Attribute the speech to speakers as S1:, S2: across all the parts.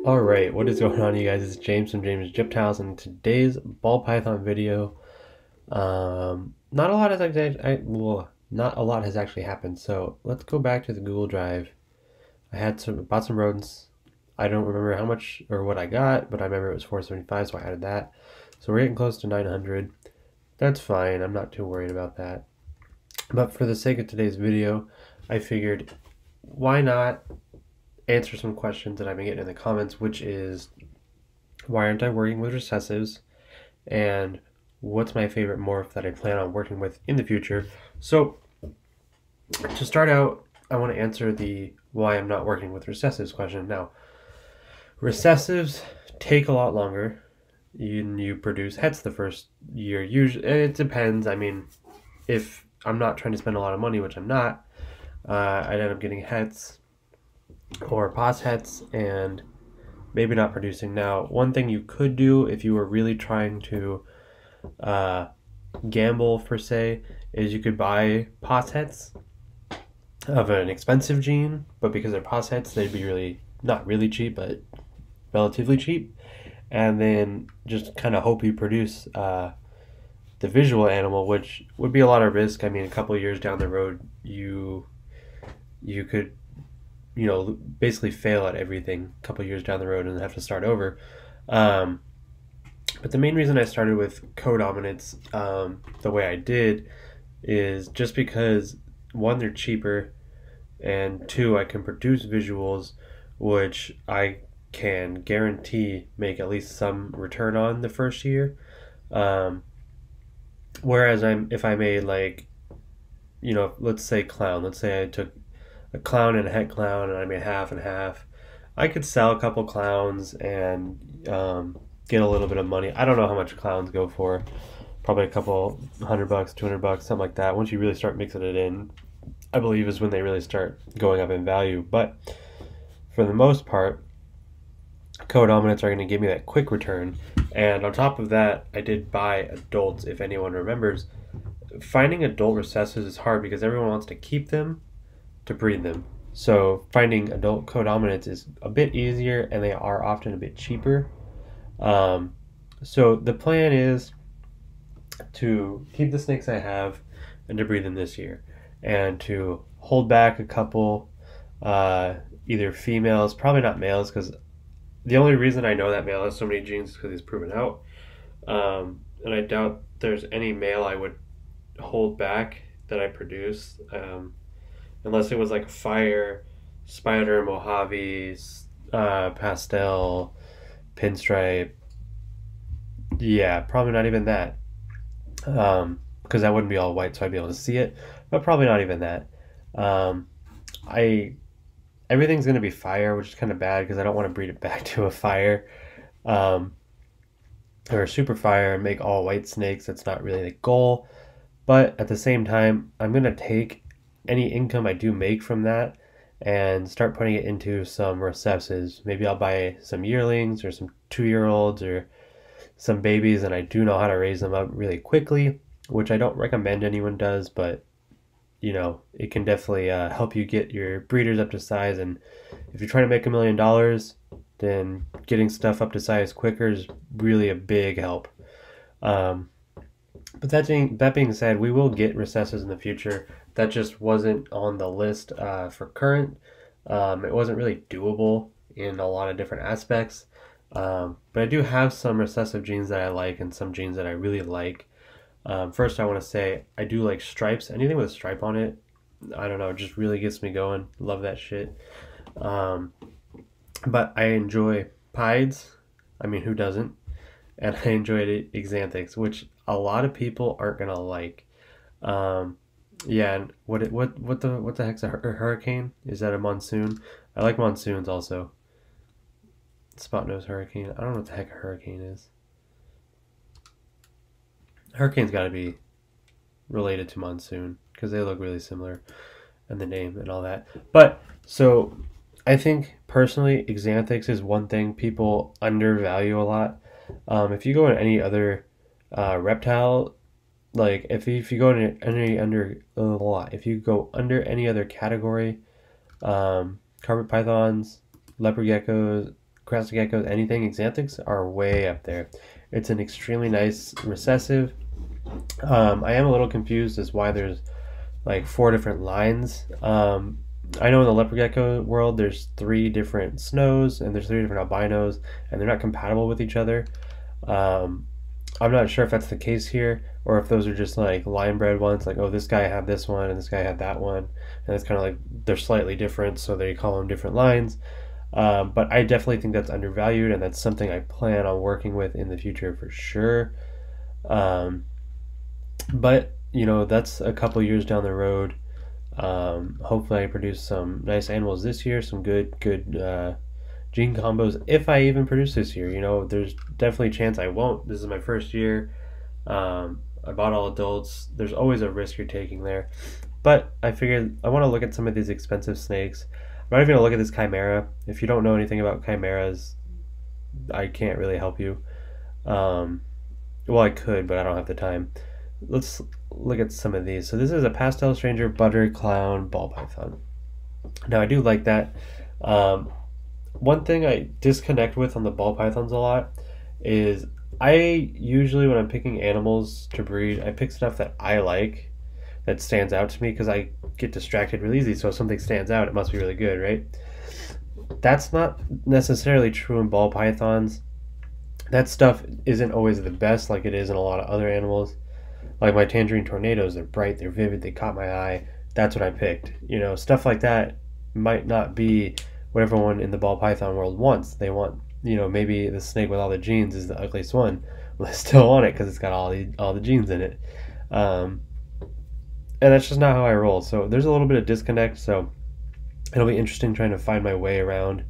S1: Alright, what is going on, you guys? It's James from James Gypt House, and today's ball python video, not a lot has not a lot has actually happened. So let's go back to the Google Drive. I had bought some rodents. I don't remember how much or what I got, but I remember it was 475, so I added that. So we're getting close to 900. That's fine. I'm not too worried about that. But for the sake of today's video, I figured, why not answer some questions that I've been getting in the comments, which is, why aren't I working with recessives, and what's my favorite morph that I plan on working with in the future. So to start out, I want to answer the why I'm not working with recessives question. Now, recessives take a lot longer. You produce hets the first year. Usually, it depends. I mean, if I'm not trying to spend a lot of money, which I'm not, I'd end up getting hets or pos hets and maybe not producing. Now, one thing you could do if you were really trying to gamble, per se, is you could buy pos hets of an expensive gene, but because they're pos hets, they'd be really, not really cheap, but relatively cheap, and then just kind of hope you produce the visual animal, which would be a lot of risk. I mean, a couple of years down the road, you could, basically fail at everything a couple of years down the road and have to start over. But the main reason I started with codominance the way I did is just because, one, they're cheaper, and two, I can produce visuals which I can guarantee make at least some return on the first year. Whereas if I made, like, let's say clown, let's say I took a clown and a het clown and I made half and half, I could sell a couple clowns and get a little bit of money. I don't know how much clowns go for. Probably a couple $100, $200, something like that. Once you really start mixing it in, I believe is when they really start going up in value. But for the most part, codominants are going to give me that quick return. And on top of that, I did buy adults, if anyone remembers. Finding adult recessives is hard because everyone wants to keep them to breed them. So finding adult codominants is a bit easier, and they are often a bit cheaper. So the plan is to keep the snakes I have and to breed them this year, and to hold back a couple, either females, probably not males, because the only reason I know that male has so many genes is because he's proven out. And I doubt there's any male I would hold back that I produce, unless it was like fire, spider, Mojave, pastel, pinstripe. Yeah, probably not even that. Because that wouldn't be all white, so I'd be able to see it, but probably not even that. Everything's gonna be fire, which is kind of bad because I don't want to breed it back to a fire, or a super fire and make all white snakes. That's not really the goal. But at the same time, I'm gonna take any income I do make from that and start putting it into some recessives. Maybe I'll buy some yearlings or some 2-year-olds or some babies, and I do know how to raise them up really quickly, which I don't recommend anyone does, but it can definitely help you get your breeders up to size. And if you're trying to make $1 million, then getting stuff up to size quicker is really a big help. But that being said, we will get recessives in the future. That just wasn't on the list for current. It wasn't really doable in a lot of different aspects. But I do have some recessive genes that I like and some genes that I really like. First, I want to say I do like stripes. Anything with a stripe on it, I don't know, it just really gets me going. Love that shit. But I enjoy pieds. I mean, who doesn't? And I enjoyed exanthics, which a lot of people aren't gonna like. Yeah, and what the heck's a hurricane? Is that a monsoon? I like monsoons also. Spot nose hurricane. I don't know what the heck a hurricane is. Hurricane's got to be related to monsoon because they look really similar, and the name and all that. But so I think personally, exanthics is one thing people undervalue a lot. If you go in any other reptile, like if you go in if you go under any other category, carpet pythons, leopard geckos, crested geckos, anything, Xanthics are way up there. It's an extremely nice recessive. I am a little confused as why there's like 4 different lines. I know in the leopard gecko world there's 3 different snows and there's 3 different albinos, and they're not compatible with each other. Um, I'm not sure if that's the case here, or if those are just like line bred ones, like, oh, this guy had this one and this guy had that one, and it's kind of like they're slightly different, so they call them different lines. But I definitely think that's undervalued, and that's something I plan on working with in the future for sure. Um, but you know, that's a couple years down the road. Hopefully, I produce some nice animals this year, some good gene combos. If I even produce this year, you know, there's definitely a chance I won't. This is my first year. I bought all adults. There's always a risk you're taking there, but I figured I want to look at some of these expensive snakes. I'm not even gonna look at this chimera. If you don't know anything about chimeras, I can't really help you. Um, well, I could, but I don't have the time. Let's look at some of these. So this is a pastel stranger butter clown ball python. Now I do like that. Um, One thing I disconnect with on the ball pythons a lot is I usually, when I'm picking animals to breed, I pick stuff that I like, that stands out to me, because I get distracted really easy. So if something stands out, it must be really good, right? That's not necessarily true in ball pythons. That stuff isn't always the best like it is in a lot of other animals. Like my tangerine tornadoes, they're bright, they're vivid, they caught my eye. That's what I picked. You know, stuff like that might not be what everyone in the ball python world wants. They want, you know, maybe the snake with all the genes is the ugliest one. Well, they still want it because it's got all the genes in it. Um, and that's just not how I roll. So there's a little bit of disconnect. So it'll be interesting trying to find my way around.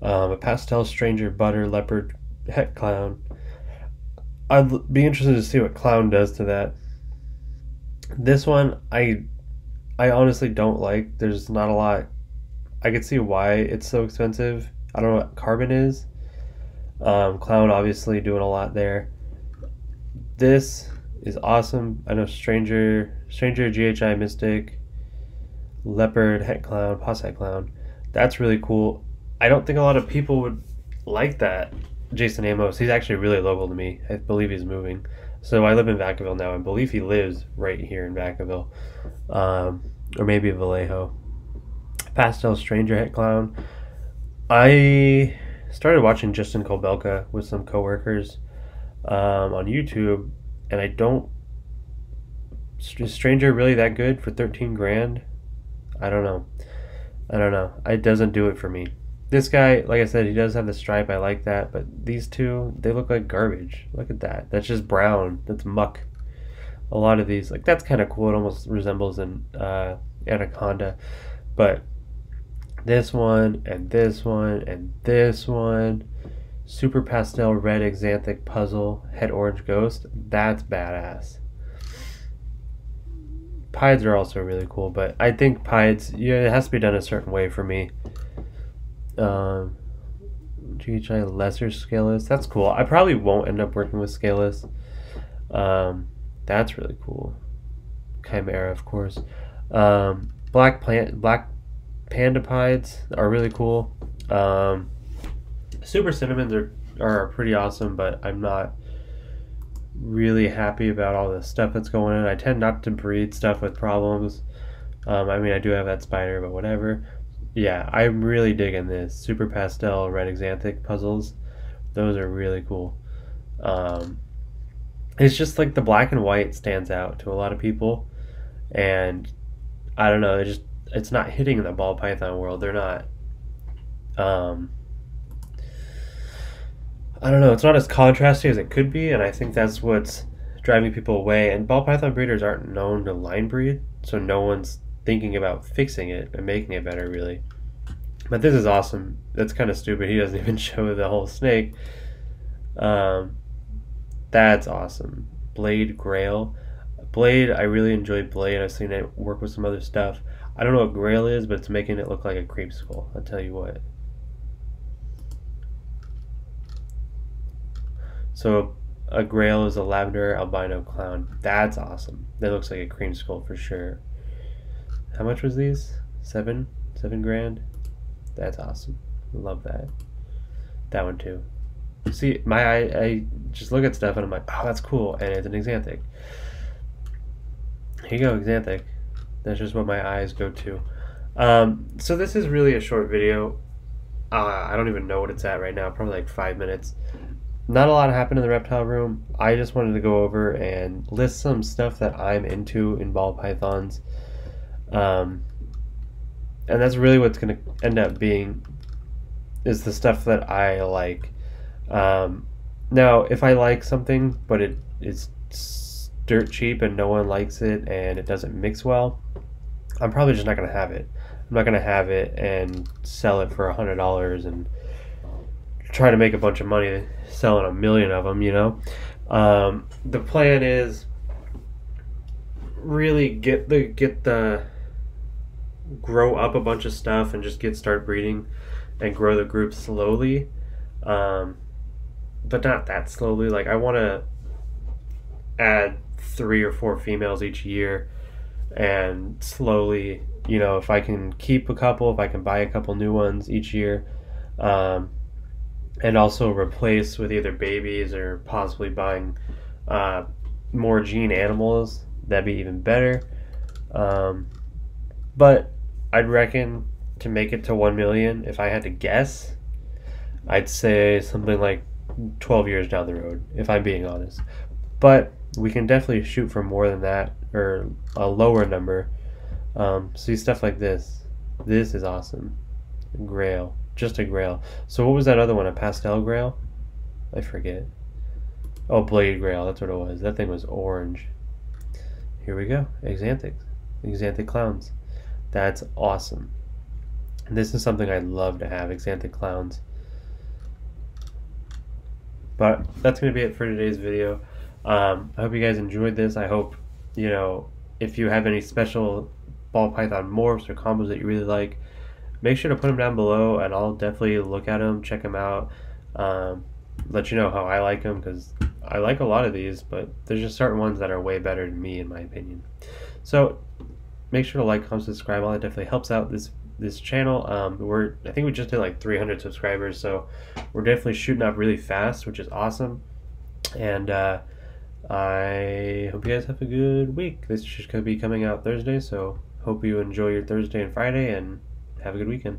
S1: A pastel stranger butter leopard het clown. I'd be interested to see what clown does to that. This one I honestly don't like. There's not a lot. I could see why it's so expensive. I don't know what carbon is. Clown obviously doing a lot there. This is awesome. I know Stranger GHI Mystic, Leopard Het Clown, Pos Het Clown. That's really cool. I don't think a lot of people would like that. Jason Amos, he's actually really local to me. I believe he's moving. So I live in Vacaville now. I believe he lives right here in Vacaville. Or maybe Vallejo. Pastel Stranger Het Clown. I started watching Justin Kobelka with some coworkers on YouTube, and I don't. Is Stranger really that good for 13 grand? I don't know. It doesn't do it for me. This guy, like I said, he does have the stripe. I like that, but these two, they look like garbage. Look at that. That's just brown. That's muck. A lot of these, like, that's kind of cool. It almost resembles an anaconda, but this one and this one and this one, super pastel red xanthic puzzle head orange ghost, that's badass. Pieds are also really cool, but I think pieds, yeah, it has to be done a certain way for me. GHI lesser scaleless, that's cool. I probably won't end up working with scaleless. That's really cool. Chimera, of course. Black panda pieds are really cool. Super cinnamons are pretty awesome, but I'm not really happy about all the stuff that's going on. I tend not to breed stuff with problems. I mean, I do have that spider, but whatever. Yeah, I'm really digging this super pastel red xanthic puzzles. Those are really cool. It's just like the black and white stands out to a lot of people, and I don't know, it's not hitting in the ball python world. They're not. I don't know. It's not as contrasty as it could be, and I think that's what's driving people away. And ball python breeders aren't known to line breed, so no one's thinking about fixing it and making it better, really. But this is awesome. That's kind of stupid. He doesn't even show the whole snake. That's awesome. Blade Grail. Blade, I really enjoyed Blade. I've seen it work with some other stuff. I don't know what Grail is, but it's making it look like a creep skull. I'll tell you what. So a Grail is a lavender albino clown. That's awesome. That looks like a cream skull for sure. How much was these? $7 grand? That's awesome. Love that. That one too. See, my eye, I just look at stuff and I'm like, oh, that's cool, and it's an Xanthic. Here you go, Xanthic. That's just what my eyes go to. So this is really a short video. I don't even know what it's at right now, probably like 5 minutes. Not a lot happened in the reptile room. I just wanted to go over and list some stuff that I'm into in ball pythons. And that's really what's going to end up being is the stuff that I like. Now, if I like something, but it's dirt cheap and no one likes it and it doesn't mix well, I'm probably just not going to have it. I'm not going to have it and sell it for $100 and try to make a bunch of money selling 1,000,000 of them, you know. The plan is really get the grow up a bunch of stuff and just start breeding and grow the group slowly, but not that slowly. Like, I want to add 3 or 4 females each year and slowly, you know, if I can keep a couple, if I can buy a couple new ones each year, and also replace with either babies or possibly buying more gene animals, that'd be even better. But I'd reckon to make it to 1,000,000, if I had to guess, I'd say something like 12 years down the road, if I'm being honest. But we can definitely shoot for more than that, or a lower number. See, stuff like this. This is awesome. Grail. Just a grail. So what was that other one? A pastel grail? I forget. Oh, blade grail. That's what it was. That thing was orange. Here we go. Xanthics. Xanthic clowns. That's awesome. And this is something I'd love to have. Xanthic clowns. But that's going to be it for today's video. I hope you guys enjoyed this. I hope, you know, if you have any special ball python morphs or combos that you really like, make sure to put them down below, and I'll definitely look at them, check them out, let you know how I like them, because I like a lot of these, but there's just certain ones that are way better than me, in my opinion. So make sure to like, comment, subscribe. All that definitely helps out this channel. I think we just did like 300 subscribers, so we're definitely shooting up really fast, which is awesome. And I hope you guys have a good week. This should be coming out Thursday, so hope you enjoy your Thursday and Friday, and have a good weekend.